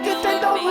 it, then don't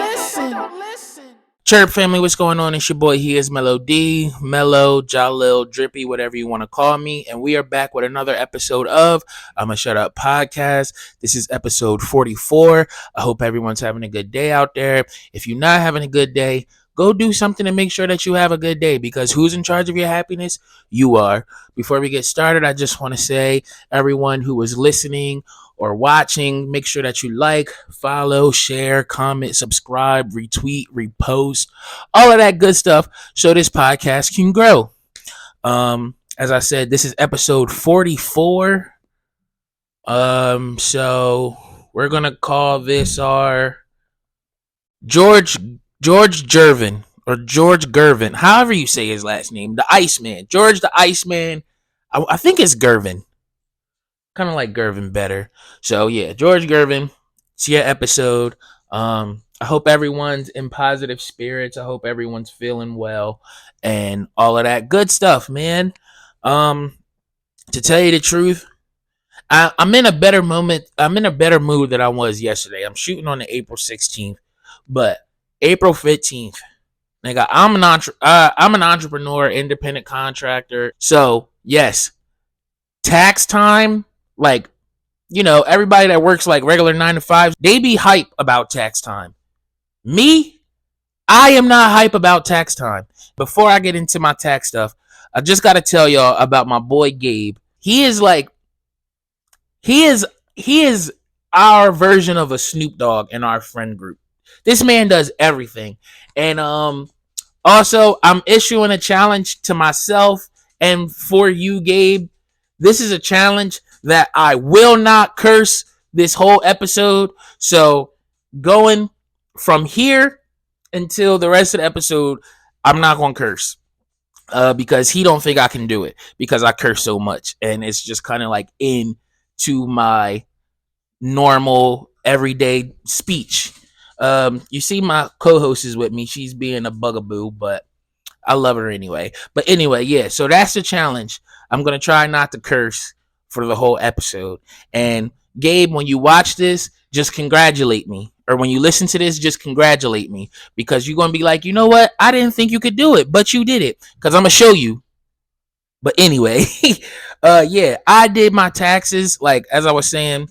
listen. Chirp family, what's going on? It's your boy HeIsMellowD, Mellow, Jalil, Drippy, whatever you want to call me. And we are back with another episode of Ima Shut Up podcast. This is episode 44. I hope everyone's having a good day out there. If you're not having a good day, go do something to make sure that you have a good day, because who's in charge of your happiness? You are. Before we get started, I just want to say, everyone who is listening or watching, make sure that you like, follow, share, comment, subscribe, retweet, repost, all of that good stuff so this podcast can grow. As I said, this is episode 44. So we're gonna call this our George Gervin, or George Gervin, however you say his last name, the Iceman, George the Iceman. I think it's Gervin. Kind of like Gervin better. So yeah, George Gervin, it's your episode. I hope everyone's in positive spirits. I hope everyone's feeling well and all of that good stuff, man. To tell you the truth, I'm in a better moment. I'm in a better mood than I was yesterday. I'm shooting on the April 16th, but April 15th, nigga, I'm an entrepreneur, independent contractor. So yes, tax time. Like, you know, everybody that works like regular 9 to 5, they be hype about tax time. Me, I am not hype about tax time. Before I get into my tax stuff, I just got to tell y'all about my boy Gabe. He is our version of a Snoop Dogg in our friend group. This man does everything. And also, I'm issuing a challenge to myself and for you, Gabe. This is a challenge that I will not curse this whole episode. So going from here until the rest of the episode, I'm not going to curse. Because he don't think I can do it because I curse so much. And it's just kind of like into my normal everyday speech. You see my co-host is with me. She's being a bugaboo, but I love her anyway. But anyway, yeah, so that's the challenge. I'm going to try not to curse for the whole episode. And Gabe, when you watch this, just congratulate me. Or when you listen to this, just congratulate me. Because you're going to be like, you know what? I didn't think you could do it, but you did it. Because I'm going to show you. But anyway, yeah, I did my taxes. Like, as I was saying,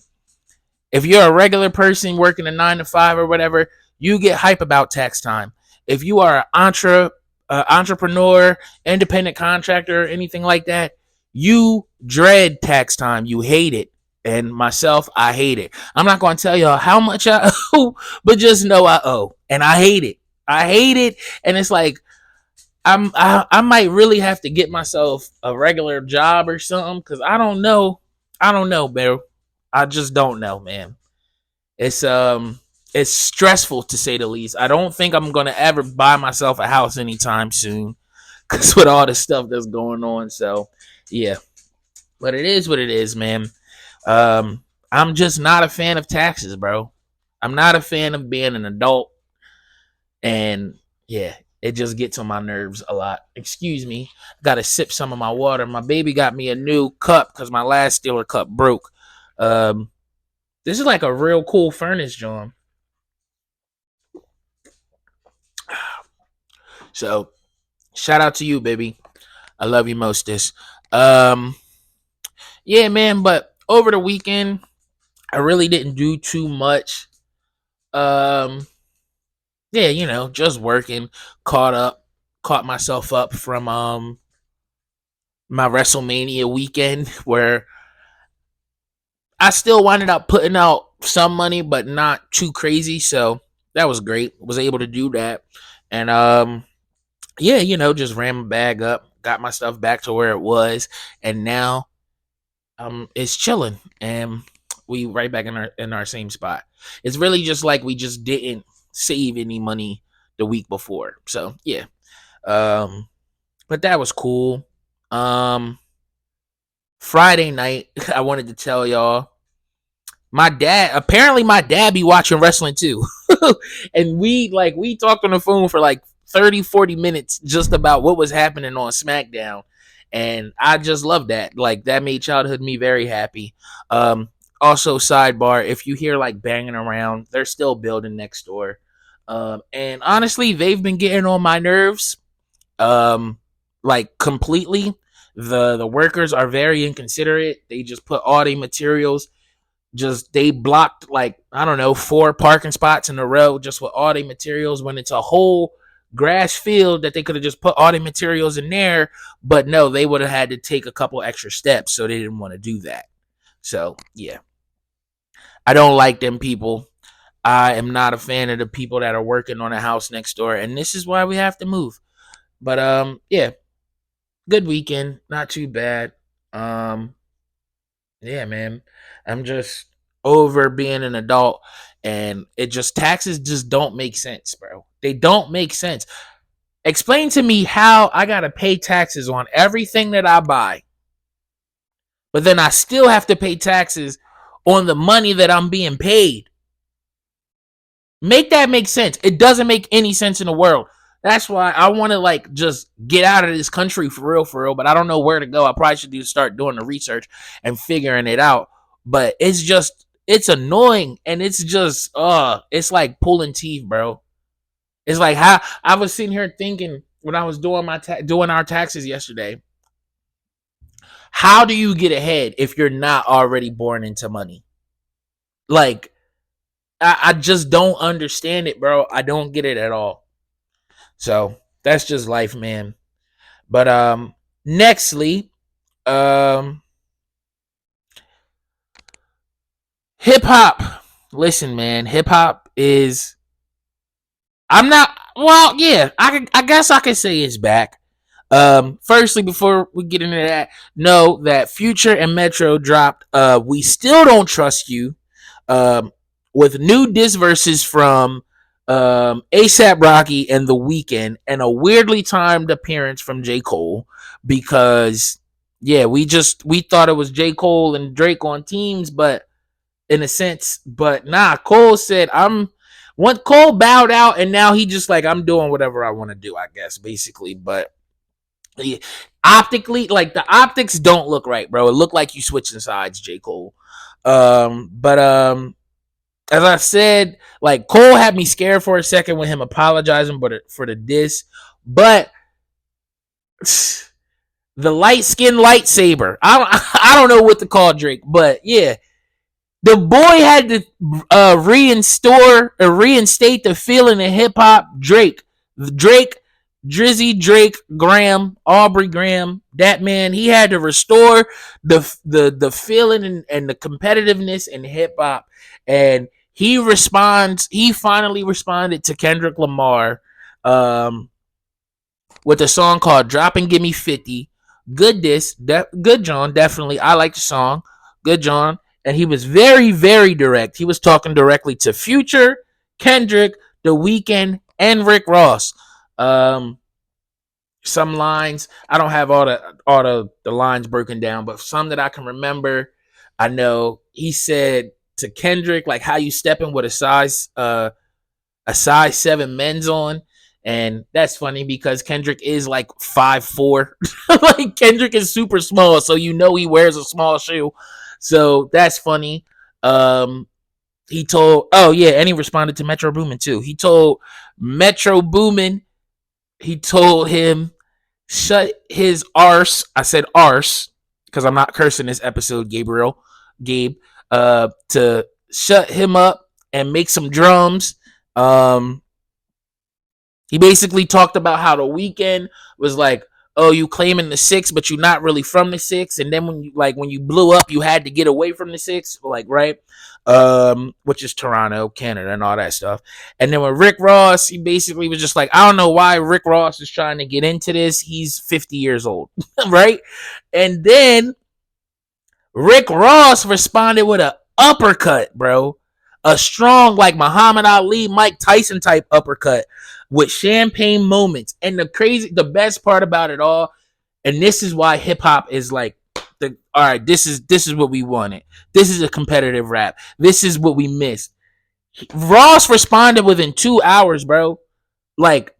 if you're a regular person working a 9 to 5 or whatever, you get hype about tax time. If you are an entrepreneur, independent contractor, or anything like that, you dread tax time. You hate it. And myself, I hate it. I'm not going to tell y'all how much I owe, but just know I owe. And I hate it. I hate it. And it's like, I might really have to get myself a regular job or something, because I don't know. I don't know, bro. I just don't know, man. It's stressful, to say the least. I don't think I'm going to ever buy myself a house anytime soon, because with all the stuff that's going on. So yeah, but it is what it is, man. I'm just not a fan of taxes, bro. I'm not a fan of being an adult, and yeah, it just gets on my nerves a lot. Excuse me, gotta sip some of my water. My baby got me a new cup because my last Steeler cup broke. This is like a real cool furnace, John. So shout out to you, baby. I love you, mostest. Yeah, man, but over the weekend, I really didn't do too much. Yeah, you know, just working, caught myself up from my WrestleMania weekend, where I still winded up putting out some money, but not too crazy. So that was great. Was able to do that. And yeah, you know, just ran my bag up, got my stuff back to where it was, and now it's chilling, and we right back in our same spot. It's really just like we just didn't save any money the week before. So yeah. But that was cool. Friday night, I wanted to tell y'all, my dad be watching wrestling too. And we talked on the phone for like 30-40 minutes just about what was happening on SmackDown. And I just love that. Like, that made childhood me very happy. Also, sidebar, if you hear like banging around, they're still building next door. And honestly, they've been getting on my nerves. Like completely. The workers are very inconsiderate. They just put all the materials, just they blocked like, I don't know, 4 parking spots in a row just with all the materials when it's a whole grass field that they could have just put all the materials in there. But no, they would have had to take a couple extra steps, so they didn't want to do that. So yeah, I don't like them people. I am not a fan of the people that are working on a house next door, and this is why we have to move. But yeah, good weekend, not too bad. Um, yeah, man, I'm just over being an adult, and it just taxes just don't make sense, bro. They don't make sense. Explain to me how I gotta pay taxes on everything that I buy, but then I still have to pay taxes on the money that I'm being paid. Make that make sense. It doesn't make any sense in the world. That's why I want to like just get out of this country for real. But I don't know where to go. I probably should start doing the research and figuring it out. But it's annoying, and it's like pulling teeth, bro. It's like how I was sitting here thinking when I was doing doing our taxes yesterday. How do you get ahead if you're not already born into money? Like I just don't understand it, bro. I don't get it at all. So that's just life, man. But nextly, um hip hop. Listen, man, hip hop is I'm not well, yeah, I guess I could say it's back. Firstly, before we get into that, know that Future and Metro dropped We Still Don't Trust You, um, with new diss verses from ASAP Rocky and The Weeknd, and a weirdly timed appearance from J. Cole, because yeah, we thought it was J. Cole and Drake on teams, but in a sense, but nah, Cole said Cole bowed out, and now he just like, I'm doing whatever I want to do, I guess, basically. But yeah, optically, like the optics don't look right, bro. It looked like you switching sides, J. Cole. But as I said, like Cole had me scared for a second with him apologizing for the diss, but the light skin lightsaber. I don't know what to call Drake, but yeah, the boy had to reinstate the feeling of hip hop. Drake, Drizzy, Drake, Graham, Aubrey Graham, that man, he had to restore the feeling and the competitiveness in hip hop. And he finally responded to Kendrick Lamar with a song called Drop and Give Me 50. Good John, definitely. I like the song. Good John. And he was very, very direct. He was talking directly to Future, Kendrick, The Weeknd, and Rick Ross. Some lines, I don't have all the lines broken down, but some that I can remember, I know he said to Kendrick, like, how you stepping with a size 7 men's on. And that's funny because Kendrick is like 5'4". Like Kendrick is super small, so you know he wears a small shoe. So that's funny. He told, oh yeah, and he responded to Metro Boomin too. He told Metro Boomin, he told him, shut his arse. I said arse because I'm not cursing this episode, Gabe, to shut him up and make some drums. He basically talked about how The Weeknd was like, oh, you claiming the 6, but you're not really from the 6. And then when you blew up, you had to get away from the 6, like, right? Which is Toronto, Canada, and all that stuff. And then with Rick Ross, he basically was just like, I don't know why Rick Ross is trying to get into this. He's 50 years old, right? And then Rick Ross responded with an uppercut, bro. A strong, like Muhammad Ali, Mike Tyson type uppercut with champagne moments. And the best part about it all, and this is why hip hop is like, all right, this is what we wanted. This is a competitive rap. This is what we missed. Ross responded within 2 hours, bro. Like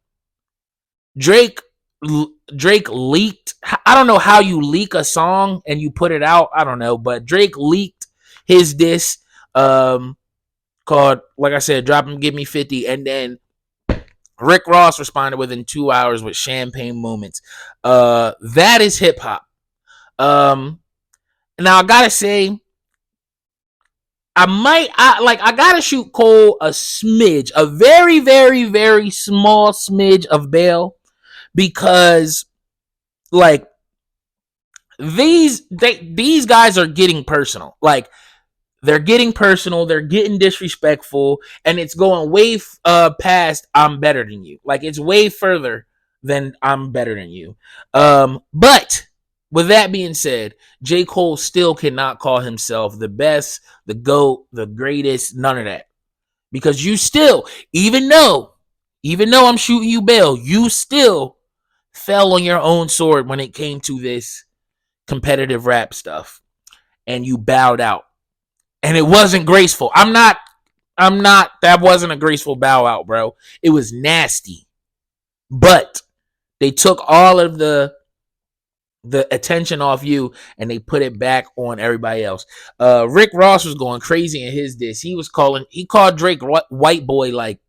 Drake leaked. I don't know how you leak a song and you put it out. I don't know, but Drake leaked his diss, called, like I said, Drop Him, Give Me 50. And then Rick Ross responded within 2 hours with Champagne Moments. That is hip hop. Now I gotta say, I gotta shoot Cole a smidge, a very, very, very small smidge of bail, because like these guys are getting personal. Like, they're getting personal, they're getting disrespectful, and it's going way past I'm better than you. Like, it's way further than I'm better than you. But with that being said, J. Cole still cannot call himself the best, the GOAT, the greatest, none of that. Because you still, even though I'm shooting you bail, you still fell on your own sword when it came to this competitive rap stuff. And you bowed out. And it wasn't graceful. That wasn't a graceful bow out, bro. It was nasty. But they took all of the attention off you and they put it back on everybody else. Rick Ross was going crazy in his diss. He called Drake white boy like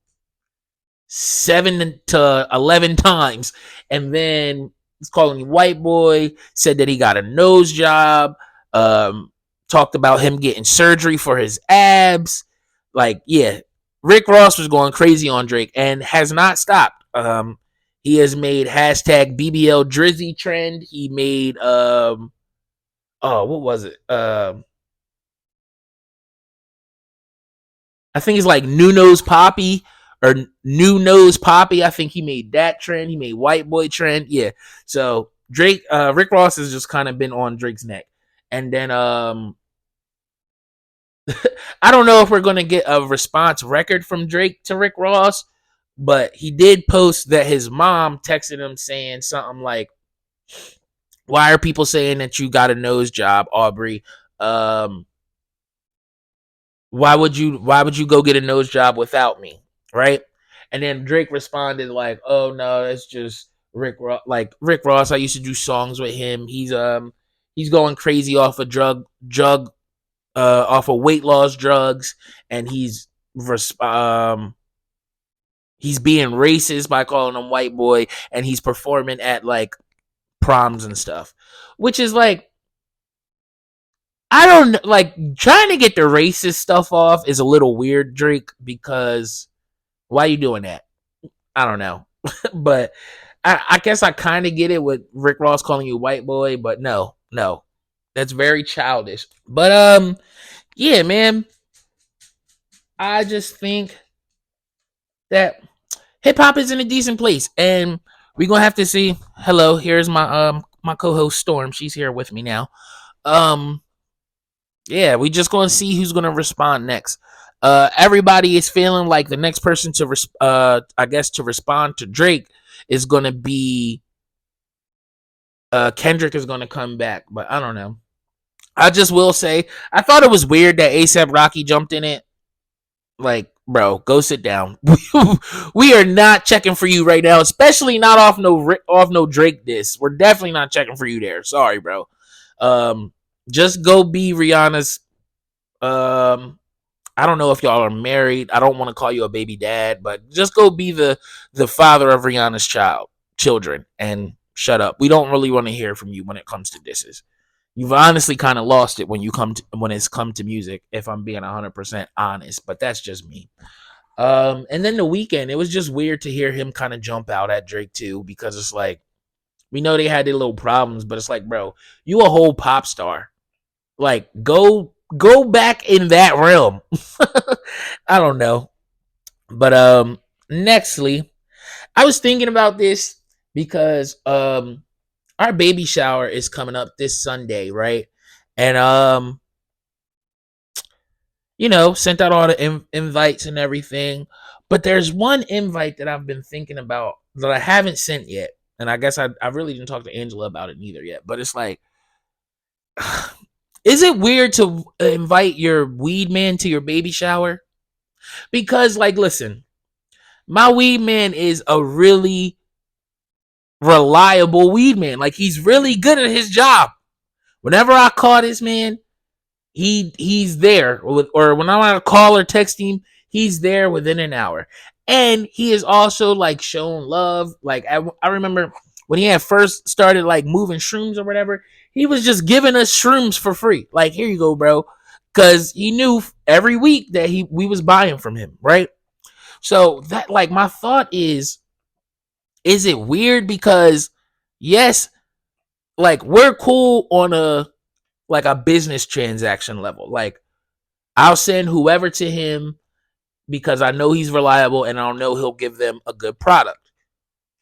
7 to 11 times. And then he's calling him white boy, said that he got a nose job, talked about him getting surgery for his abs. Like, yeah, Rick Ross was going crazy on Drake and has not stopped. He has made hashtag BBL Drizzy trend. He made what was it? I think it's like New Nose Poppy or New Nose Poppy. I think he made that trend. He made white boy trend. Yeah. So Rick Ross has just kind of been on Drake's neck. And then I don't know if we're going to get a response record from Drake to Rick Ross, but he did post that his mom texted him saying something like, "Why are people saying that you got a nose job, Aubrey? Why would you go get a nose job without me?" Right? And then Drake responded like, "Oh no, that's just Rick Ross. Like, Rick Ross, I used to do songs with him. He's going crazy off of off of weight loss drugs, and he's being racist by calling him white boy, and he's performing at like proms and stuff," which is like, I don't like, trying to get the racist stuff off is a little weird, Drake, because why are you doing that? I don't know. But I guess I kind of get it with Rick Ross calling you white boy, but no, that's very childish. But yeah, man, I just think that hip hop is in a decent place, and we're gonna have to see. Hello, here's my co-host Storm. She's here with me now. Yeah, we just gonna see who's gonna respond next. Everybody is feeling like the next person to I guess to respond to Drake is gonna be Kendrick is gonna come back, but I don't know. I just will say I thought it was weird that ASAP Rocky jumped in it. Like, bro, go sit down. We are not checking for you right now, especially not off no Drake diss. We're definitely not checking for you there. Sorry, bro. Just go be Rihanna's. I don't know if y'all are married. I don't want to call you a baby dad, but just go be the father of Rihanna's children, and shut up. We don't really want to hear from you when it comes to disses. You've honestly kind of lost it when it's come to music, if I'm being 100% honest, but that's just me. And then The Weeknd, it was just weird to hear him kind of jump out at Drake too, because it's like, we know they had their little problems, but it's like, bro, you a whole pop star. Like, go back in that realm. I don't know. But nextly, I was thinking about this because our baby shower is coming up this Sunday, right? And sent out all the invites and everything. But there's one invite that I've been thinking about that I haven't sent yet. And I guess I really didn't talk to Angela about it neither yet. But it's like, is it weird to invite your weed man to your baby shower? Because, like, listen, my weed man is a really reliable weed man. Like, he's really good at his job. Whenever I call this man, he's there with, or when I want to call or text him, he's there within an hour. And he is also like shown love. Like I remember when he had first started like moving shrooms or whatever, he was just giving us shrooms for free. Like, here you go, bro. Cause he knew every week that we was buying from him, right? So that, like, my thought is it weird? Because yes, like, we're cool on a business transaction level. Like, I'll send whoever to him because I know he's reliable and I know he'll give them a good product.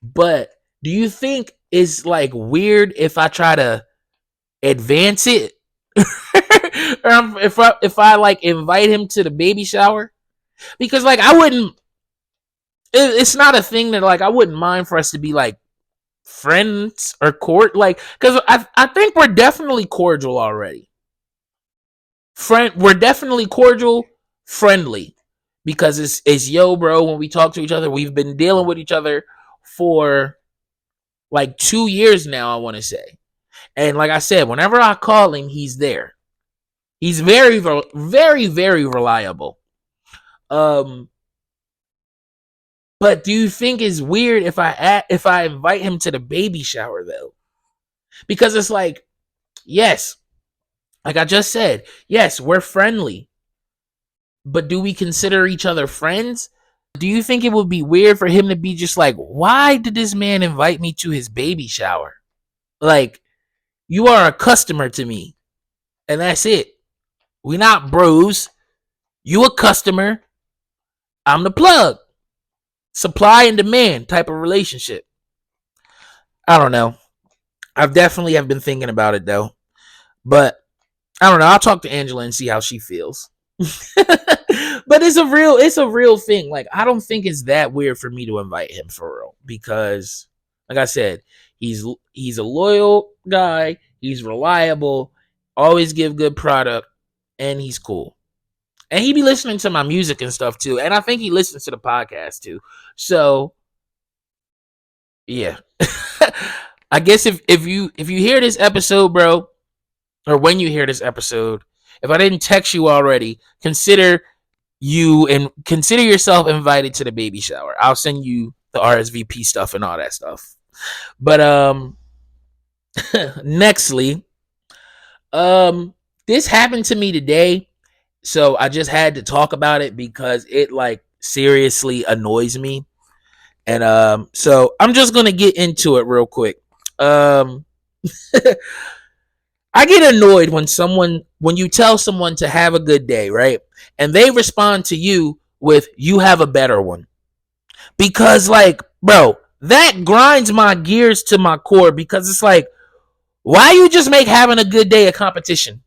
But do you think it's like weird if I try to advance it? Or if I like invite him to the baby shower? Because like I wouldn't, it's not a thing that like I wouldn't mind for us to be like friends or court, like, because I think we're definitely cordial already. We're definitely cordial, friendly, because it's yo, bro. When we talk to each other, we've been dealing with each other for like 2 years now, I want to say. And like I said, whenever I call him, he's there. He's very, very, very reliable. But do you think it's weird if I invite him to the baby shower though? Because it's like, yes, like I just said, yes, we're friendly. But do we consider each other friends? Do you think it would be weird for him to be just like, why did this man invite me to his baby shower? Like, you are a customer to me, and that's it. We not bros. You a customer. I'm the plug. Supply and demand type of relationship. I don't know. I've definitely have been thinking about it though. But I don't know. I'll talk to Angela and see how she feels. But it's a real thing. Like, I don't think it's that weird for me to invite him for real, because like I said, he's a loyal guy, he's reliable, always give good product, and he's cool. And he be listening to my music and stuff too. And I think he listens to the podcast too. So yeah. I guess if you hear this episode, bro, or when you hear this episode, if I didn't text you already, consider yourself invited to the baby shower. I'll send you the RSVP stuff and all that stuff. But nextly, this happened to me today, so I just had to talk about it because it like seriously annoys me. And so I'm just gonna get into it real quick. I get annoyed when you tell someone to have a good day, right? And they respond to you with, you have a better one. Because like, bro, that grinds my gears to my core, because it's like, why you just make having a good day a competition?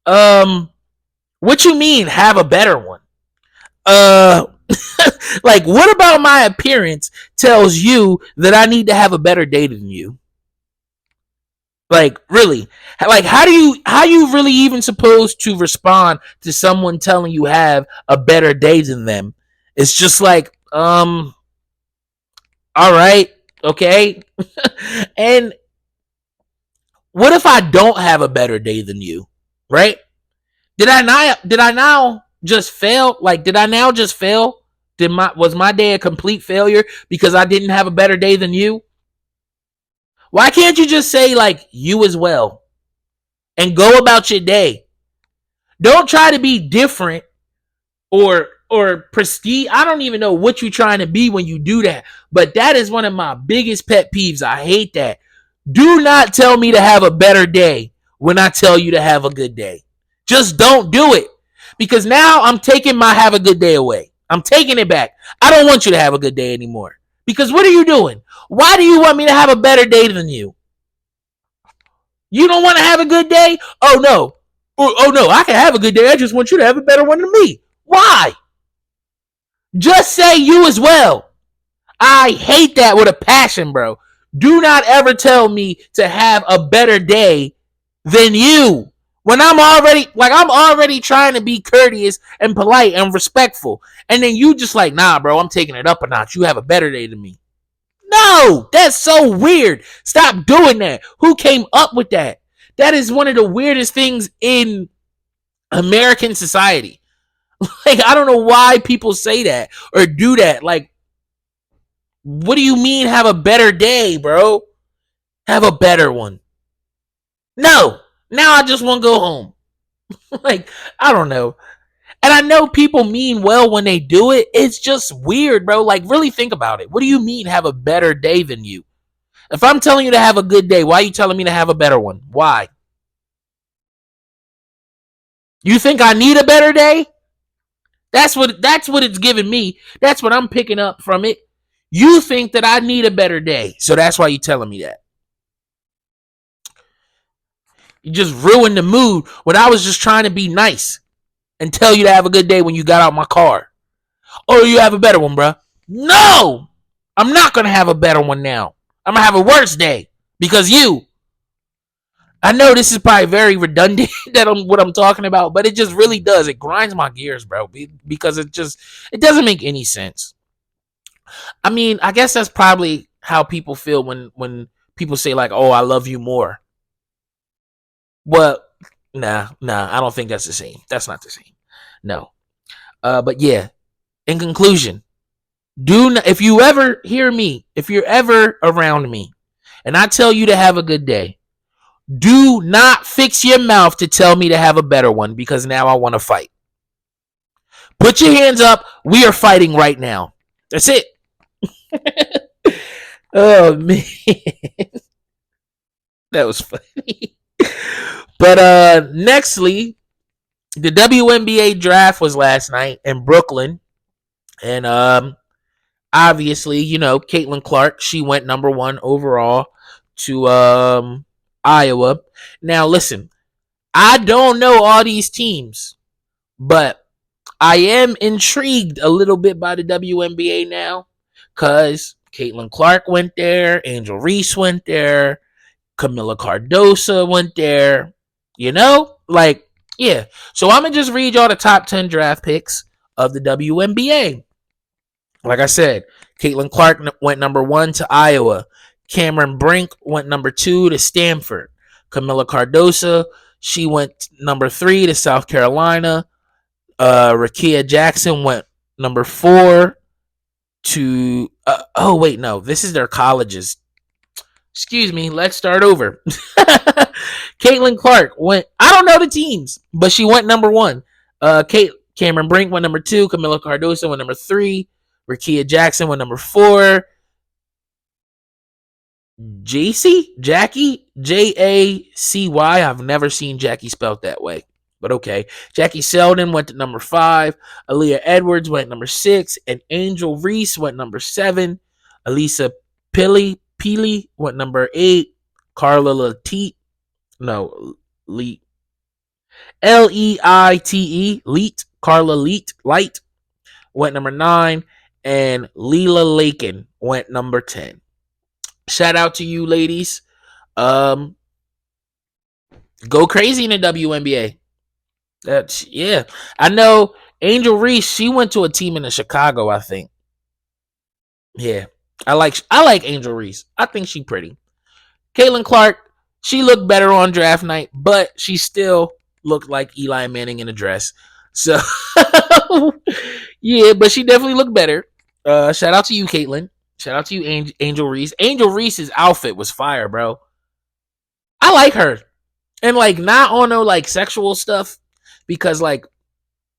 What you mean have a better one? Like, what about my appearance tells you that I need to have a better day than you? Like, really? Like, how you really even supposed to respond to someone telling you have a better day than them? It's just like, all right, okay. And what if I don't have a better day than you? Right? Did I now just fail? Like, did I now just fail? Was my day a complete failure because I didn't have a better day than you? Why can't you just say like, you as well, and go about your day? Don't try to be different or prestige. I don't even know what you're trying to be when you do that. But that is one of my biggest pet peeves. I hate that. Do not tell me to have a better day when I tell you to have a good day. Just don't do it. Because now I'm taking my have a good day away. I'm taking it back. I don't want you to have a good day anymore. Because what are you doing? Why do you want me to have a better day than you? You don't want to have a good day? Oh no. Oh no, I can have a good day. I just want you to have a better one than me. Why? Just say you as well. I hate that with a passion, bro. Do not ever tell me to have a better day than you. When I'm already trying to be courteous and polite and respectful. And then you just like, nah, bro, I'm taking it up a notch. You have a better day than me. No, that's so weird. Stop doing that. Who came up with that? That is one of the weirdest things in American society. Like, I don't know why people say that or do that. Like, what do you mean have a better day, bro? Have a better one. No. Now I just want to go home. Like, I don't know. And I know people mean well when they do it. It's just weird, bro. Like, really think about it. What do you mean have a better day than you? If I'm telling you to have a good day, why are you telling me to have a better one? Why? You think I need a better day? That's what it's giving me. That's what I'm picking up from it. You think that I need a better day. So that's why you're telling me that. You just ruined the mood when I was just trying to be nice and tell you to have a good day when you got out my car. Oh, you have a better one, bro. No! I'm not going to have a better one now. I'm going to have a worse day because you. I know this is probably very redundant that what I'm talking about, but it just really does. It grinds my gears, bro, because it doesn't make any sense. I mean, I guess that's probably how people feel when people say like, "Oh, I love you more." Well, nah, I don't think that's the same. That's not the same. No. But yeah. In conclusion, if you ever hear me, if you're ever around me, and I tell you to have a good day, do not fix your mouth to tell me to have a better one because now I want to fight. Put your hands up. We are fighting right now. That's it. Oh man, that was funny. But nextly, the WNBA draft was last night in Brooklyn, and obviously, Caitlin Clark, she went number 1 overall to Iowa. Now, listen, I don't know all these teams, but I am intrigued a little bit by the WNBA now because Caitlin Clark went there, Angel Reese went there, Camila Cardoso went there. Like, yeah. So I'm going to just read y'all the top 10 draft picks of the WNBA. Like I said, Caitlin Clark went number 1 to Iowa. Cameron Brink went number 2 to Stanford. Camila Cardoso, she went number 3 to South Carolina. Rakia Jackson went number 4 to... oh, wait, no. This is their colleges. Excuse me. Let's start over. Caitlin Clark went... I don't know the teams, but she went number 1. Cameron Brink went number 2. Camila Cardoso went number 3. Rakia Jackson went number 4. Jackie, Jacy. I've never seen Jackie spelled that way, but okay. Jackie Selden went to number 5. Aaliyah Edwards went number 6, and Angel Reese went number 7. Elisa Pili went number 8. Carla Leite, Leite, Leite, Carla Light went number 9, and Leela Lakin went number 10. Shout out to you, ladies. Go crazy in the WNBA. Yeah. I know Angel Reese, she went to a team in Chicago, I think. Yeah. I like Angel Reese. I think she's pretty. Caitlin Clark, she looked better on draft night, but she still looked like Eli Manning in a dress. So yeah, but she definitely looked better. Shout out to you, Caitlin. Shout out to you, Angel Reese. Angel Reese's outfit was fire, bro. I like her. And like not on no like sexual stuff because like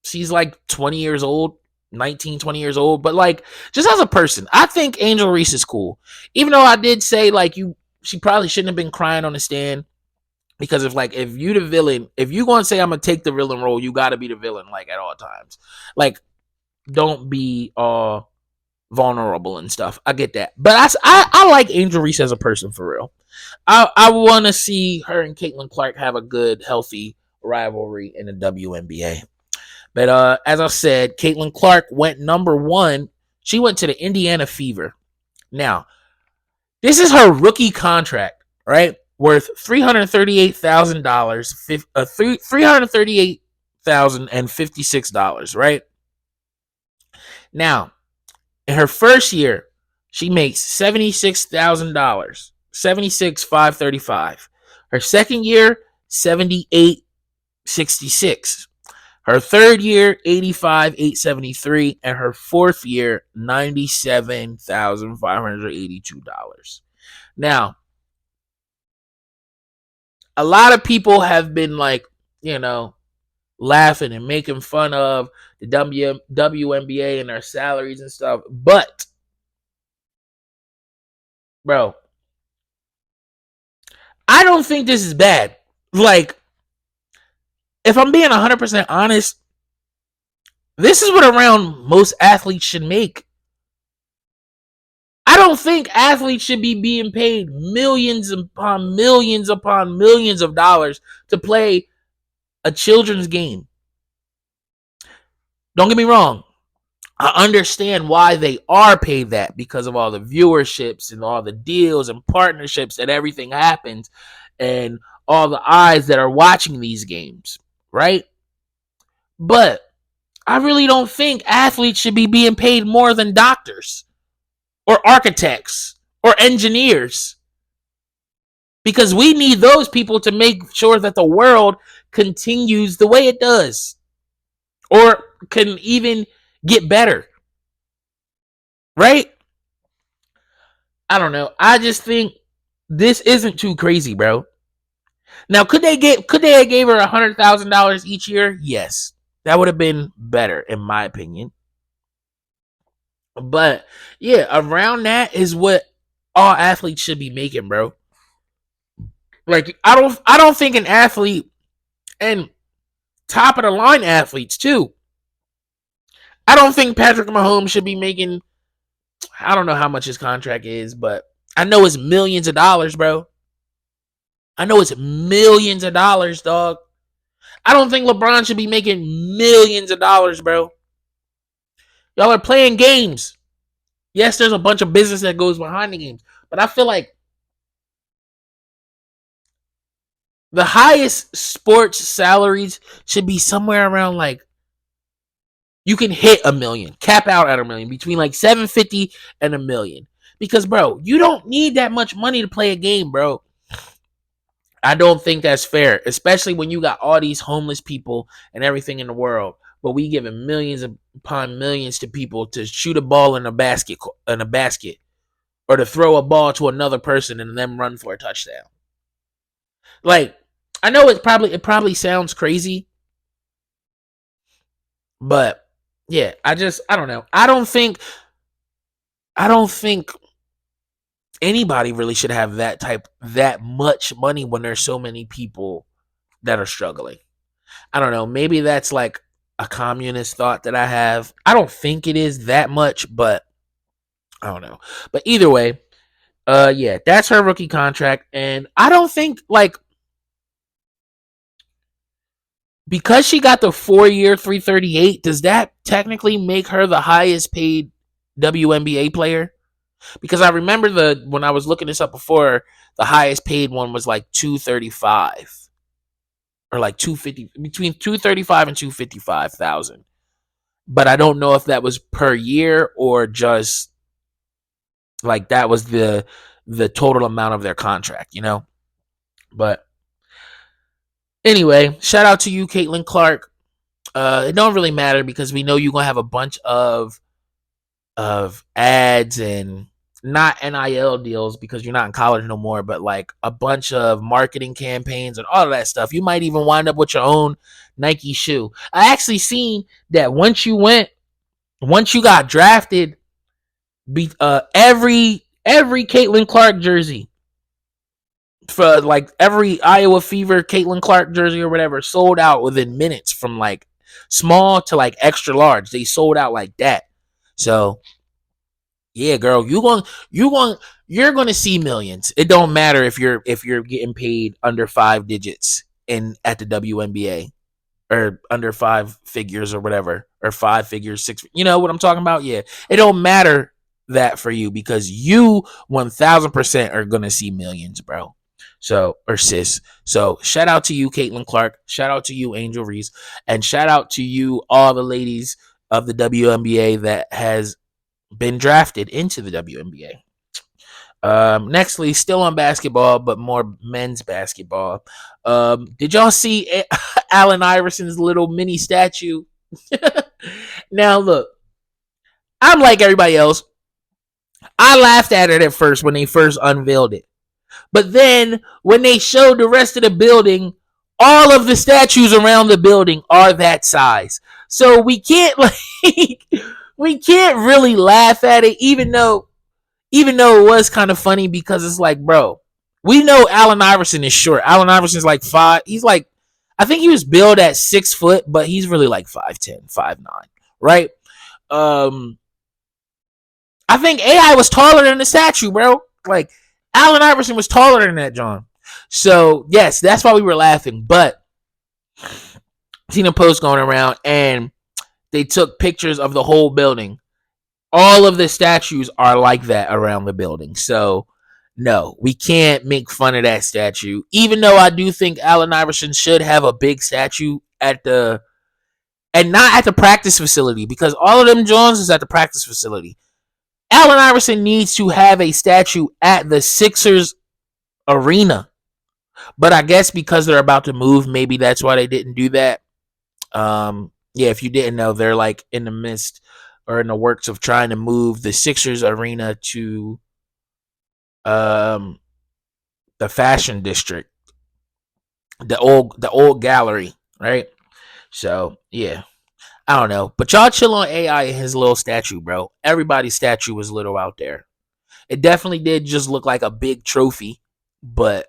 she's like 20 years old, 19, 20 years old. But like just as a person, I think Angel Reese is cool. Even though I did say like she probably shouldn't have been crying on the stand. Because if you the villain, if you gonna say I'm gonna take the villain role, you gotta be the villain like at all times. Like don't be vulnerable and stuff. I get that, but I like Angel Reese as a person for real. I want to see her and Caitlin Clark have a good, healthy rivalry in the WNBA. But as I said, Caitlin Clark went number 1. She went to the Indiana Fever. Now, this is her rookie contract, right? Worth $338,000, $338,056, right? Now, in her first year, she makes $76,000, $76,535. Her second year, $78,666. Her third year, 85,873, and her fourth year, $97,582. Now, a lot of people have been like, you know, laughing and making fun of the WNBA and their salaries and stuff. But, bro, I don't think this is bad. Like, if I'm being 100% honest, this is what around most athletes should make. I don't think athletes should be being paid millions upon millions upon millions of dollars to play a children's game. Don't get me wrong. I understand why they are paid that because of all the viewerships and all the deals and partnerships that everything happens and all the eyes that are watching these games, right? But I really don't think athletes should be being paid more than doctors or architects or engineers because we need those people to make sure that the world continues the way it does or can even get better, right? I don't know. I just think this isn't too crazy, bro. Now, could they have gave her $100,000 each year? Yes, that would have been better in my opinion. But yeah, around that is what all athletes should be making, bro. Like I don't think an athlete and top of the line athletes too. I don't think Patrick Mahomes should be making. I don't know how much his contract is, but I know it's millions of dollars, bro. I know it's millions of dollars, dog. I don't think LeBron should be making millions of dollars, bro. Y'all are playing games. Yes, there's a bunch of business that goes behind the games, but I feel like the highest sports salaries should be somewhere around like you can hit $1 million, cap out at $1 million, between like 750 and $1 million. Because, bro, you don't need that much money to play a game, bro. I don't think that's fair, especially when you got all these homeless people and everything in the world. But we giving millions upon millions to people to shoot a ball in a basket, or to throw a ball to another person and then run for a touchdown. Like, I know it probably sounds crazy, but yeah, I don't know. I don't think anybody really should have that much money when there's so many people that are struggling. I don't know. Maybe that's like a communist thought that I have. I don't think it is that much, but I don't know. But either way, yeah, that's her rookie contract, and I don't think like because she got the 4-year 338, does that technically make her the highest paid WNBA player? Because I remember when I was looking this up before, the highest paid one was like 235 or like 250, between 235 and 255,000. But I don't know if that was per year or just like that was the total amount of their contract, you know? But anyway, shout out to you, Caitlin Clark. It don't really matter because we know you're gonna have a bunch of ads and not NIL deals because you're not in college no more, but like a bunch of marketing campaigns and all of that stuff. You might even wind up with your own Nike shoe. I actually seen that once you got drafted, every Caitlin Clark jersey for like every Iowa Fever Caitlin Clark jersey or whatever sold out within minutes from like small to like extra large. They sold out like that. So yeah, girl, you're gonna see millions. It don't matter if you're getting paid under 5 digits in at the WNBA or under 5 figures or whatever, or 5 figures, 6. You know what I'm talking about? Yeah, it don't matter that for you because you 1000% are gonna see millions, bro. So, or sis. So shout out to you, Caitlin Clark. Shout out to you, Angel Reese, and shout out to you, all the ladies of the WNBA that has been drafted into the WNBA. Nextly, still on basketball, but more men's basketball. Did y'all see Allen Iverson's little mini statue? Now, look, I'm like everybody else. I laughed at it at first when they first unveiled it. But then when they showed the rest of the building, all of the statues around the building are that size. So we can't we can't really laugh at it, even though it was kind of funny because it's like, bro, we know Allen Iverson is short. Allen Iverson's like 5. He's like, I think he was billed at 6 foot, but he's really like 5'10", 5'9", right? Um, I think AI was taller than the statue, bro. Like Allen Iverson was taller than that, John. So yes, that's why we were laughing. But seen a post going around, and they took pictures of the whole building. All of the statues are like that around the building. So no, we can't make fun of that statue. Even though I do think Allen Iverson should have a big statue and not at the practice facility, because all of them Jones is at the practice facility. Allen Iverson needs to have a statue at the Sixers arena. But I guess because they're about to move, maybe that's why they didn't do that. Yeah, if you didn't know, they're like in the midst or in the works of trying to move the Sixers arena to the fashion district, the old gallery, right? So yeah, I don't know, but y'all chill on AI and his little statue, bro. Everybody's statue was little out there. It definitely did just look like a big trophy, but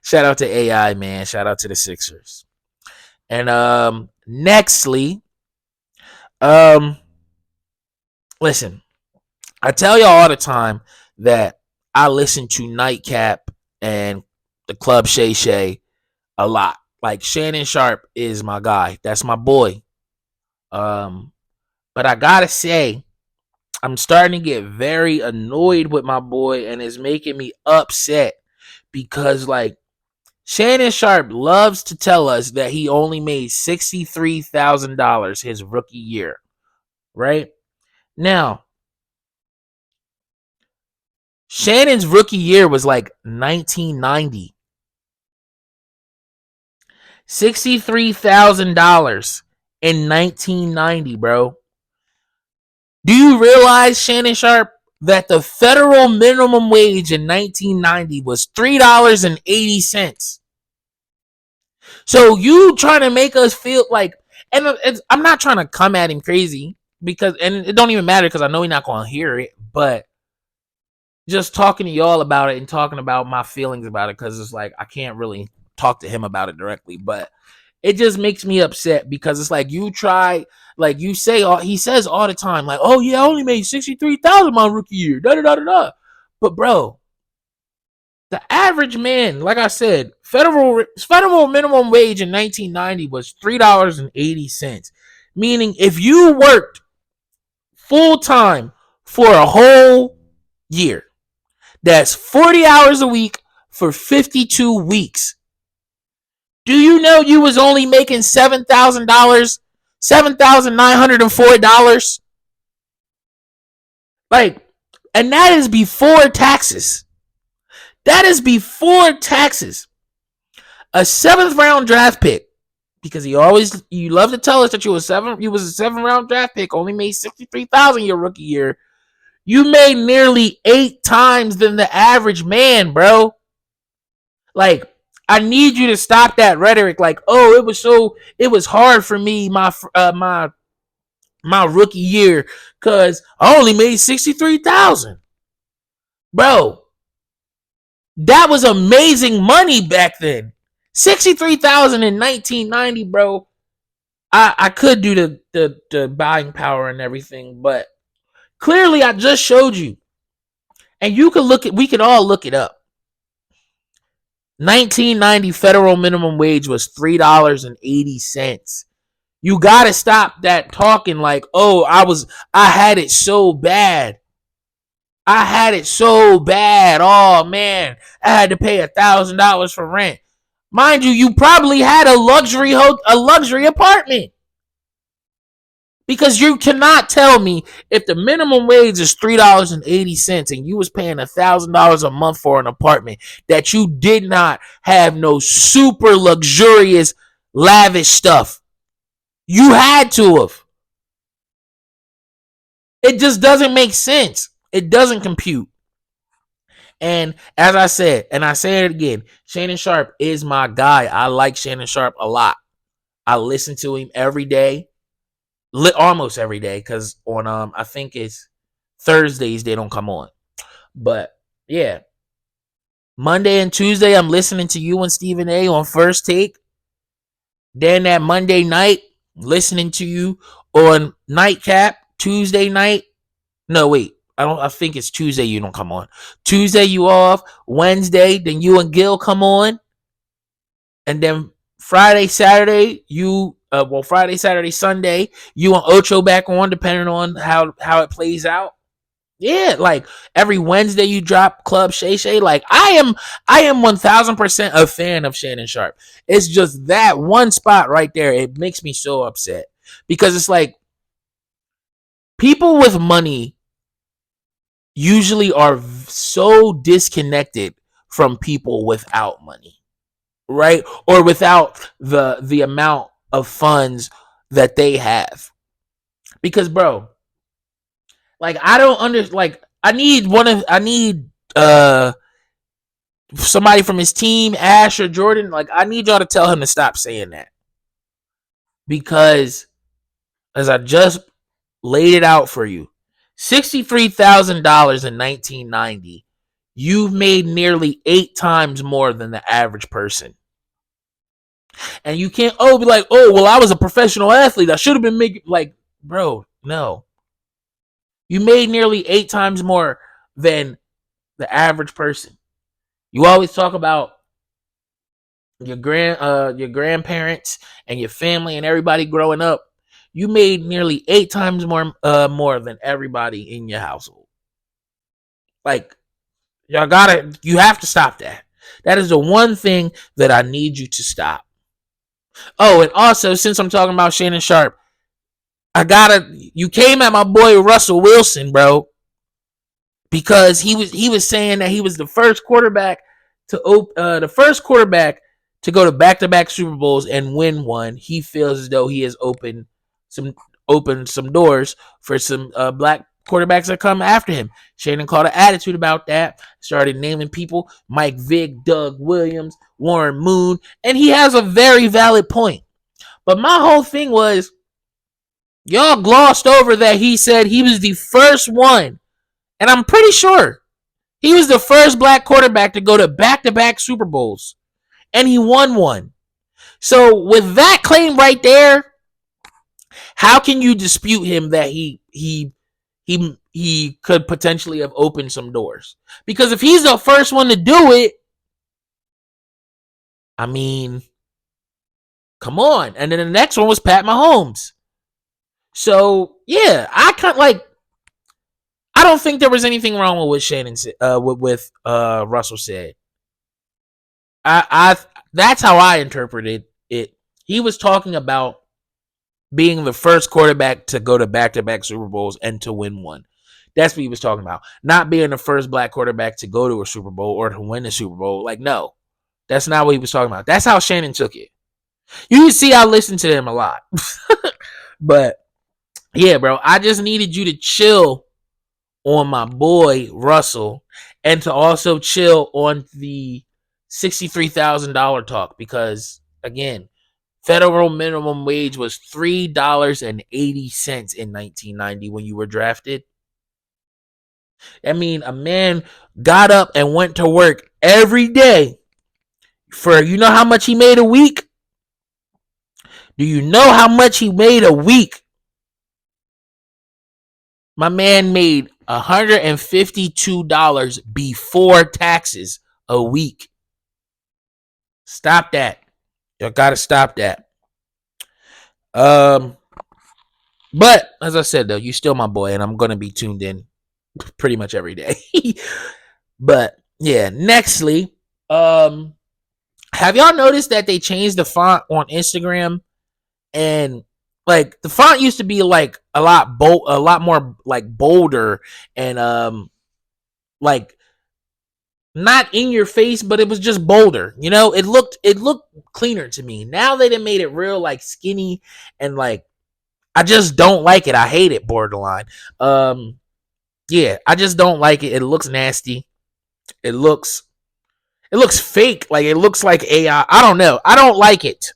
shout out to AI, man. Shout out to the Sixers. And nextly, listen, I tell y'all all the time that I listen to Nightcap and the Club Shay Shay a lot. Like Shannon Sharpe is my guy. That's my boy. But I gotta say, I'm starting to get very annoyed with my boy, and it's making me upset because like Shannon Sharpe loves to tell us that he only made $63,000 his rookie year, right? Now, Shannon's rookie year was like 1990. $63,000 in 1990, bro. Do you realize, Shannon Sharpe, that the federal minimum wage in 1990 was $3.80? So you trying to make us feel like, and I'm not trying to come at him crazy because, and it don't even matter because I know he's not going to hear it, but just talking to y'all about it and talking about my feelings about it, because it's like I can't really talk to him about it directly, but it just makes me upset because it's like you try, like you say, he says all the time, like, oh yeah, I only made 63,000 my rookie year, da da da da. But bro, the average man, like I said, federal minimum wage in 1990 was $3.80, meaning if you worked full time for a whole year, that's 40 hours a week for 52 weeks. Do you know you was only making $7,000, $7,904? Like, and that is before taxes. That is before taxes. A 7th round draft pick, because you love to tell us that you was a 7th round draft pick, only made 63,000 your rookie year. You made nearly 8 times than the average man, bro. Like, I need you to stop that rhetoric. Like, oh, it was hard for me my rookie year because I only made 63,000, bro. That was amazing money back then. 63,000 in 1990, bro. I could do the buying power and everything, but clearly I just showed you, and we could all look it up. 1990 federal minimum wage was $3.80. You gotta stop that talking like, oh, I had it so bad. I had it so bad. Oh man, I had to pay $1,000 for rent. Mind you, you probably had a luxury apartment. Because you cannot tell me if the minimum wage is $3.80 and you was paying $1,000 a month for an apartment that you did not have no super luxurious, lavish stuff. You had to have. It just doesn't make sense. It doesn't compute. And as I said, and I say it again, Shannon Sharpe is my guy. I like Shannon Sharpe a lot. I listen to him every day. Almost every day, because on I think it's Thursdays they don't come on. But yeah, Monday and Tuesday I'm listening to you and Stephen A on First Take. Then that Monday night, listening to you on Nightcap. Tuesday night, no wait, I think it's Tuesday you don't come on. Tuesday you off. Wednesday then you and Gil come on, and then Friday, Saturday Friday, Saturday, Sunday you and Ocho back on, depending on how it plays out. Yeah, like every Wednesday you drop Club Shay Shay. Like I am 1000% a fan of Shannon Sharpe. It's just that one spot right there. It makes me so upset because it's like people with money usually are so disconnected from people without money, right? Or without the amount of funds that they have. Because bro, like I don't like I need somebody from his team, Ash or Jordan, like I need y'all to tell him to stop saying that. Because as I just laid it out for you, $63,000 in 1990, you've made nearly 8 times more than the average person. And you can't be like, oh, well, I was a professional athlete, I should have been making, like, bro, no. You made nearly 8 times more than the average person. You always talk about your grandparents and your family and everybody growing up. You made nearly 8 times more than everybody in your household. Like, you have to stop that. That is the one thing that I need you to stop. Oh, and also, since I'm talking about Shannon Sharpe, you came at my boy Russell Wilson, bro, because he was saying that he was the first quarterback to go to back-to-back Super Bowls and win one. He feels as though he has opened some doors for some black quarterbacks that come after him. Shannon called an attitude about that, started naming people: Mike Vick, Doug Williams, Warren Moon, and he has a very valid point. But my whole thing was, y'all glossed over that he said he was the first one, and I'm pretty sure he was the first black quarterback to go to back-to-back Super Bowls, and he won one. So with that claim right there, how can you dispute him that he could potentially have opened some doors? Because if he's the first one to do it, I mean, come on. And then the next one was Pat Mahomes. So yeah, I don't think there was anything wrong with what Shannon said, with Russell said. That's how I interpreted it. He was talking about being the first quarterback to go to back-to-back Super Bowls and to win one. That's what he was talking about. Not being the first black quarterback to go to a Super Bowl or to win a Super Bowl. Like, no. That's not what he was talking about. That's how Shannon took it. You can see I listened to him a lot. But, yeah, bro, I just needed you to chill on my boy Russell and to also chill on the $63,000 talk because, again, federal minimum wage was $3.80 in 1990 when you were drafted. I mean, a man got up and went to work every day for, you know how much he made a week? Do you know how much he made a week? My man made $152 before taxes a week. Stop that. You gotta stop that. But as I said, though, you still my boy, and I'm gonna be tuned in pretty much every day. But yeah, nextly, have y'all noticed that they changed the font on Instagram, and Like the font used to be like a lot more like bolder and like not in your face, but it was just bolder. You know, it looked cleaner to me. Now they done made it real like skinny and like I just don't like it. I hate it borderline. Um yeah, I just don't like it. It looks nasty. It looks it looks fake. Like it looks like AI. I don't know. I don't like it.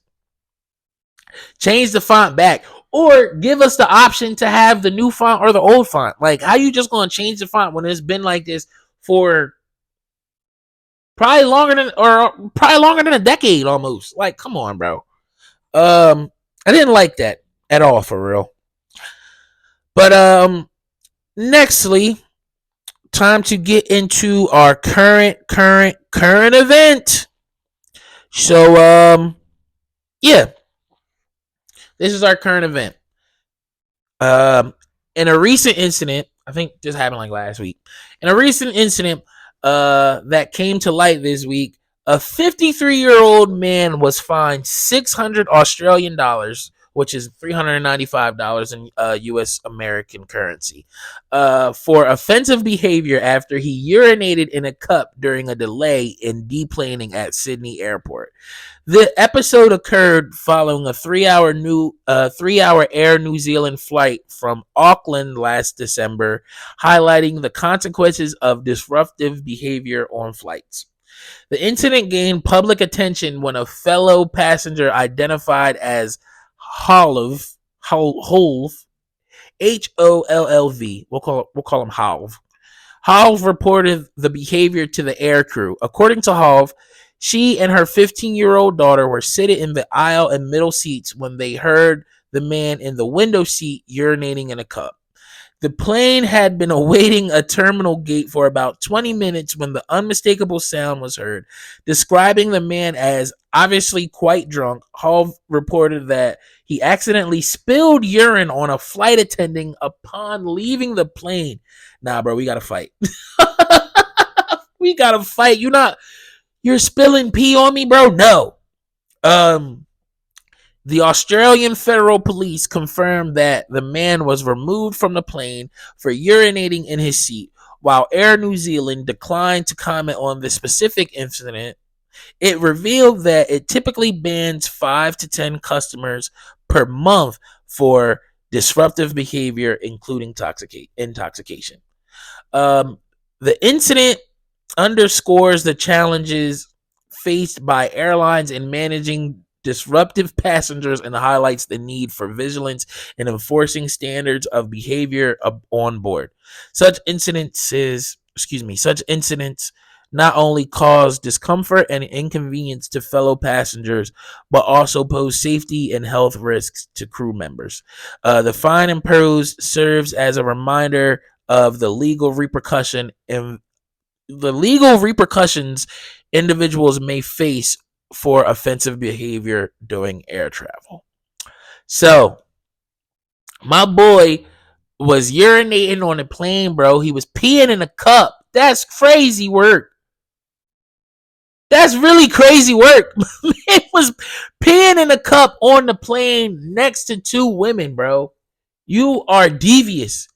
Change the font back or give us the option to have the new font or the old font. Like how you just going to change the font when it's been like this for probably longer than a decade almost. Like come on, bro. I didn't like that at all for real. But nextly, time to get into our current event. So yeah, this is our current event. Um, in a recent incident, I think this happened like last week. In a recent incident, that came to light this week, a 53-year-old man was fined 600 Australian dollars, which is $395 in U.S. American currency, for offensive behavior after he urinated in a cup during a delay in deplaning at Sydney Airport. The episode occurred following a 3-hour Air New Zealand flight from Auckland last December, highlighting the consequences of disruptive behavior on flights. The incident gained public attention when a fellow passenger identified as Holv, Hollv, we'll call him Holv. Halv reported the behavior to the air crew. According to Halv, she and her 15-year-old daughter were seated in the aisle and middle seats when they heard the man in the window seat urinating in a cup. The plane had been awaiting a terminal gate for about 20 minutes when the unmistakable sound was heard. Describing the man as obviously quite drunk, Hall reported that he accidentally spilled urine on a flight attendant upon leaving the plane. Nah, bro, we gotta fight. We gotta fight. You're spilling pee on me, bro? No. Um, the Australian Federal Police confirmed that the man was removed from the plane for urinating in his seat. While Air New Zealand declined to comment on the specific incident, it revealed that it typically bans 5 to 10 customers per month for disruptive behavior, including intoxication. Um, the incident underscores the challenges faced by airlines in managing disruptive passengers and highlights the need for vigilance in enforcing standards of behavior on board. Such incidents not only cause discomfort and inconvenience to fellow passengers, but also pose safety and health risks to crew members. The fine imposed serves as a reminder of the legal repercussions individuals may face for offensive behavior during air travel. So, my boy was urinating on a plane, bro. He was peeing in a cup. That's crazy work. That's really crazy work. It was peeing in a cup on the plane next to 2 women, bro. You are devious.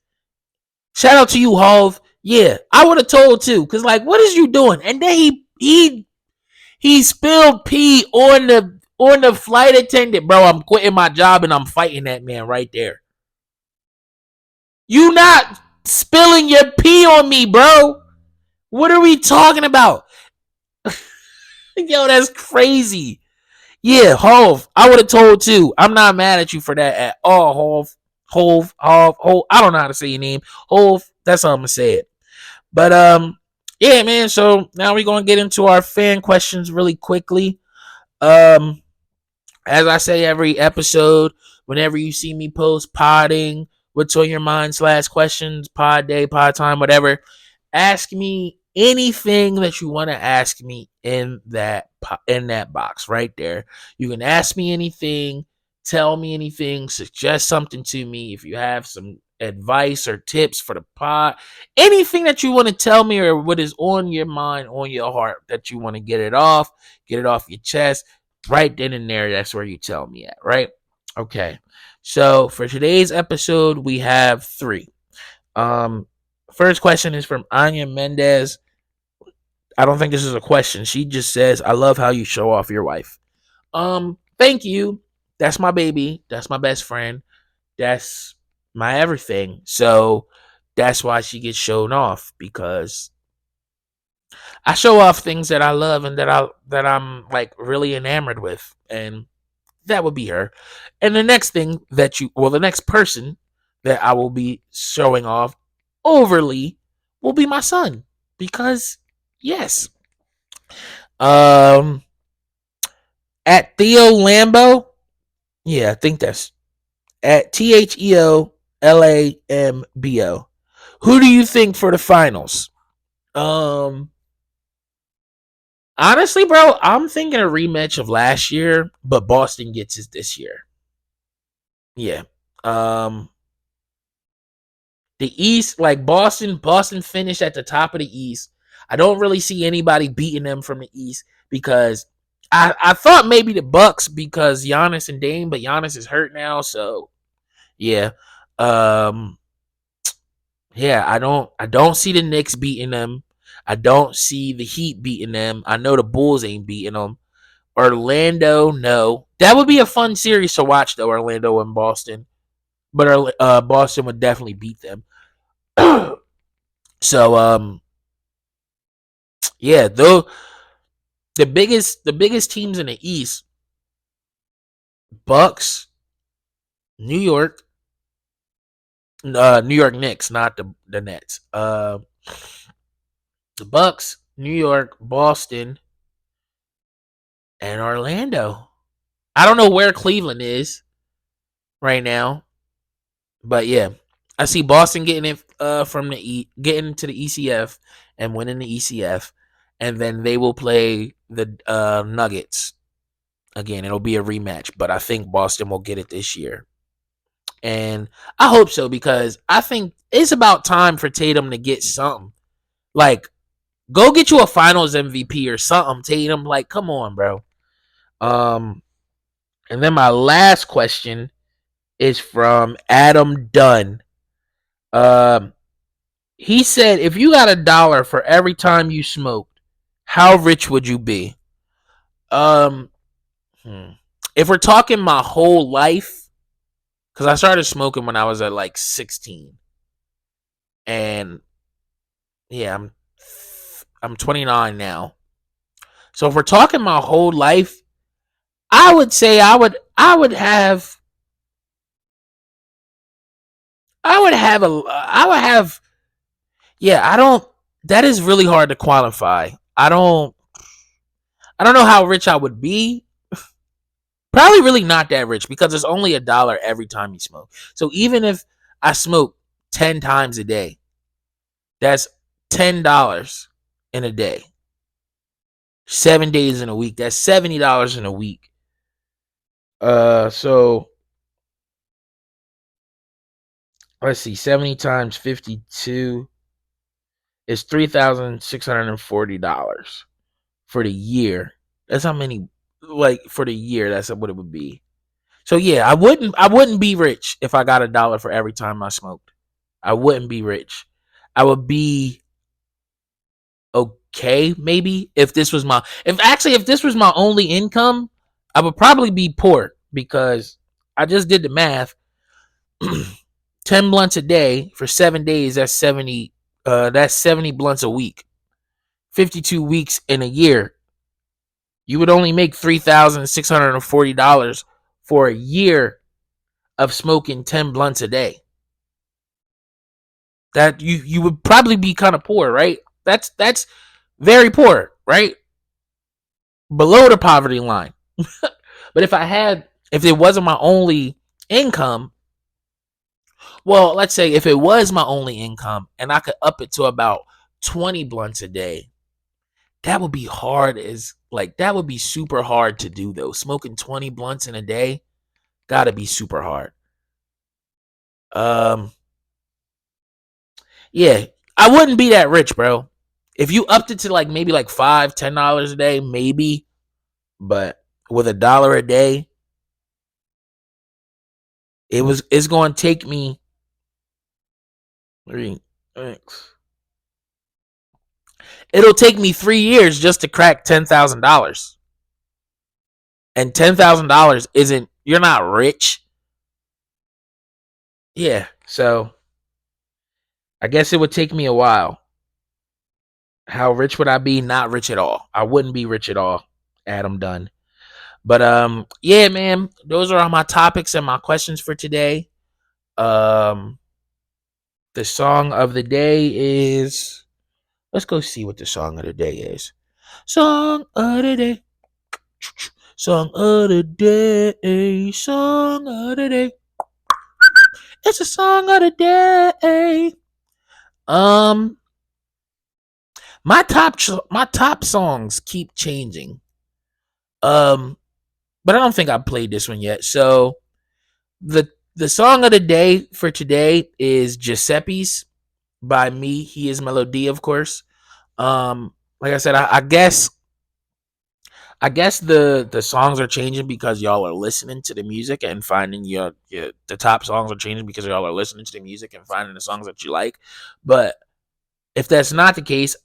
Shout out to you, Hov. Yeah, I would have told too, cause like, what is you doing? And then he spilled pee on the flight attendant, bro. I'm quitting my job and I'm fighting that man right there. You not spilling your pee on me, bro. What are we talking about? Yo, that's crazy. Yeah, Hov, I would have told too. I'm not mad at you for that at all, Hov. I don't know how to say your name. Hov, that's how I'm gonna say it. But yeah, man. So now we're gonna get into our fan questions really quickly. Um, as I say every episode, whenever you see me post podding, what's on your mind / questions, pod day, pod time, whatever, ask me anything that you want to ask me in that box right there. You can ask me anything, tell me anything, suggest something to me. If you have some advice or tips for the pod, anything that you want to tell me or what is on your mind, on your heart that you want to get it off your chest, right then and there, that's where you tell me at, right? Okay. So for today's episode, we have three. Um, First question is from Anya Mendez. I don't think this is a question. She just says, "I love how you show off your wife." Thank you. That's my baby. That's my best friend. That's my everything. So that's why she gets shown off, because I show off things that I love and that I'm like really enamored with, and that would be her. And the next person that I will be showing off overly will be my son, because yes. Um, at Theo Lambo, yeah, I think that's at TheoLambo. Who do you think for the finals? Um, Honestly, bro, I'm thinking a rematch of last year, but Boston gets it this year. Yeah. Um, the East, like Boston finished at the top of the East. I don't really see anybody beating them from the East, because I thought maybe the Bucks, because Giannis and Dame, but Giannis is hurt now, so yeah. Um, yeah, I don't see the Knicks beating them. I don't see the Heat beating them. I know the Bulls ain't beating them. Orlando, no. That would be a fun series to watch, though, Orlando and Boston. But Boston would definitely beat them. So yeah, though the biggest teams in the East, Bucks, New York, New York Knicks, not the Nets. The Bucks, New York, Boston, and Orlando. I don't know where Cleveland is right now, but yeah, I see Boston getting it from getting to the ECF and winning the ECF, and then they will play the Nuggets again. It'll be a rematch, but I think Boston will get it this year, and I hope so, because I think it's about time for Tatum to get something. Like, go get you a Finals MVP or something, Tatum. Like, come on, bro. Um, and then my last question is from Adam Dunn. Um, he said, if you got $1 for every time you smoked, how rich would you be? Um, if we're talking my whole life, because I started smoking when I was at like 16, and yeah, I'm 29 now. So if we're talking my whole life, I would say I would have yeah, I don't that is really hard to qualify. I don't know how rich I would be. Probably really not that rich, because it's only $1 every time you smoke. So even if I smoke 10 times a day, that's $10 in a day. 7 days in a week. That's $70 in a week. So let's see, 70 times 52 is $3,640 for the year. That's how many, like, for the year. That's what it would be. So yeah, I wouldn't be rich if I got $1 for every time I smoked. I wouldn't be rich. I would be okay, maybe, if this was my only income, I would probably be poor, because I just did the math. 10 blunts a day for 7 days, that's 70 blunts a week. 52 weeks in a year. You would only make $3,640 for a year of smoking 10 blunts a day. That you would probably be kind of poor, right? That's very poor, right? Below the poverty line. But if it wasn't my only income, well, let's say if it was my only income and I could up it to about 20 blunts a day, that would be that would be super hard to do, though. Smoking 20 blunts in a day, gotta be super hard. Um, yeah, I wouldn't be that rich, bro. If you upped it to like maybe like $5, $10 a day, maybe, but with $1 a day, It's going to take me it'll take me 3 years just to crack $10,000. And $10,000 isn't, you're not rich. Yeah, so I guess it would take me a while. How rich would I be? Not rich at all. I wouldn't be rich at all. Adam Dunn. But yeah, man, those are all my topics and my questions for today. The song of the day is, let's go see what the song of the day is. Song of the day. Song of the day. Song of the day. It's a song of the day. My top songs keep changing. But I don't think I played this one yet. So the song of the day for today is Giuseppes by me. HeIsMellowD, of course. Like I said, I guess the songs are changing because y'all are listening to the music and finding the top songs are changing because y'all are listening to the music and finding the songs that you like. But if that's not the case,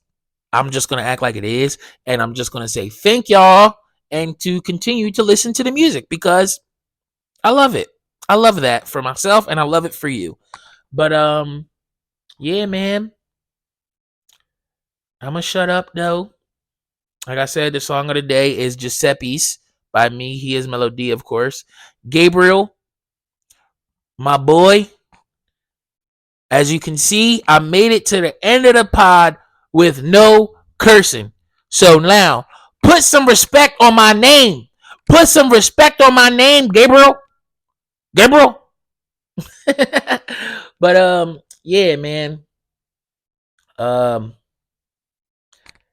I'm just going to act like it is. And I'm just going to say thank y'all and to continue to listen to the music because I love it. I love that for myself and I love it for you. But yeah, man. I'm going to shut up though. Like I said, the song of the day is Giuseppes by me. HeIsMellowD, of course. Gabriel, my boy. As you can see, I made it to the end of the pod with no cursing. So now, put some respect on my name. Put some respect on my name, Gabriel. Gabriel. But yeah, man.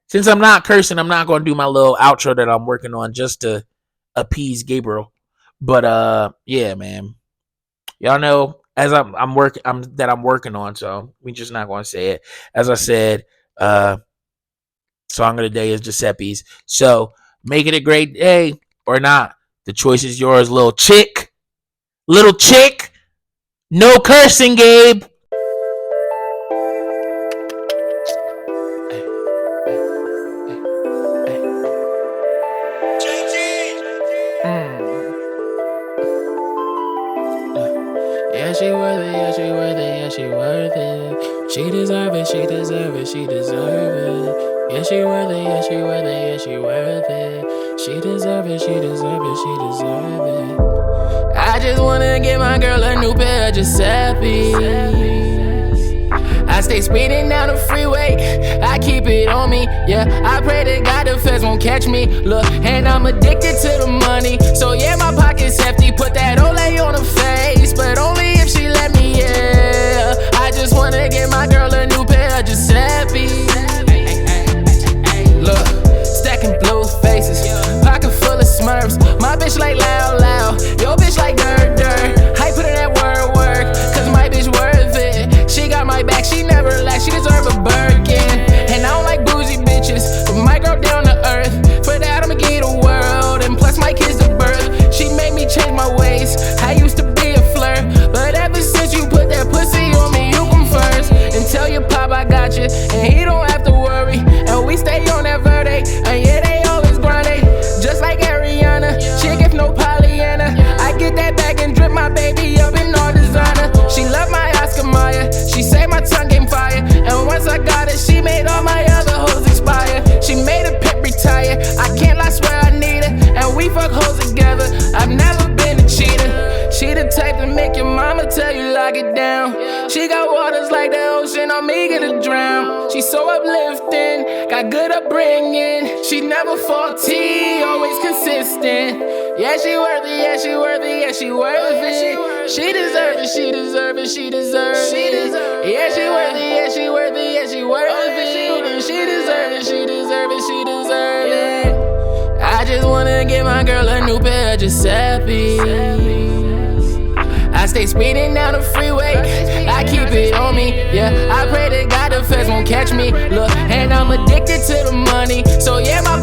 Since I'm not cursing, I'm not going to do my little outro that I'm working on just to appease Gabriel. But yeah, man. Y'all know as I'm working on, so we just not going to say it. As I said, song of the day is Giuseppe's. So make it a great day or not. The choice is yours, little chick. Little chick. No cursing, Gabe. Yeah, she worth it, yeah, she worth it, yeah, she worth it. She deserve it, she deserve it, she deserve it. Yeah, she worth it, yeah, she worth it, yeah, she worth it. She deserve it, she deserve it, she deserve it. I just wanna give my girl a new pair of Giuseppes. I stay speeding down the freeway, I keep it on me, yeah. I pray to God the feds won't catch me. Look, and I'm addicted to the money, so yeah, my pocket's hefty. Put that Olay on her face, but only if she let me, yeah. I just wanna give my girl a new pair of Giuseppes. Look, stacking blue faces, pocket full of Smurfs. My bitch like loud, loud, yo bitch like dirt, dirt. I put in that work, cause my bitch worth it. She got my back, she never lacks, she deserve a Birkin. And I don't like bougie bitches, but my girl down to earth. For that I'ma give the world, and plus my kids to birth. She made me change my ways, I used to be a flirt, but ever since you put that pussy on me, you come first. And tell your pop I got you, and he don't have to worry. And we stay on that verde, and yeah, they always grinding. Just like Ariana, she give no Pollyanna. I get that bag and drip my baby up in all designer. She love my Oscar Mayer, she say my tongue game fire. And once I got it, she made all my other hoes expire. She made a pimp retire, I can't lie, swear I need her. And we fuck hoes together, I've never been a cheater. She the type to make your mama tell you lock it down. She got waters like the ocean, I'm eager to drown. She so uplifting, got good upbringing. She never faulty, always consistent. Yeah, she worth it, yeah, she worth it, yeah, she worth it. She deserve it, she deserve it, she deserve it. Yeah, she worth it, yeah, she worth it, yeah, she worth it. And she deserve it, she deserve it, she deserve it. I just wanna give my girl a new pair of Giuseppes. I stay speeding down the freeway, I keep it on me, yeah. I pray to God the feds won't catch me. Look, and I'm addicted to the money, so yeah, my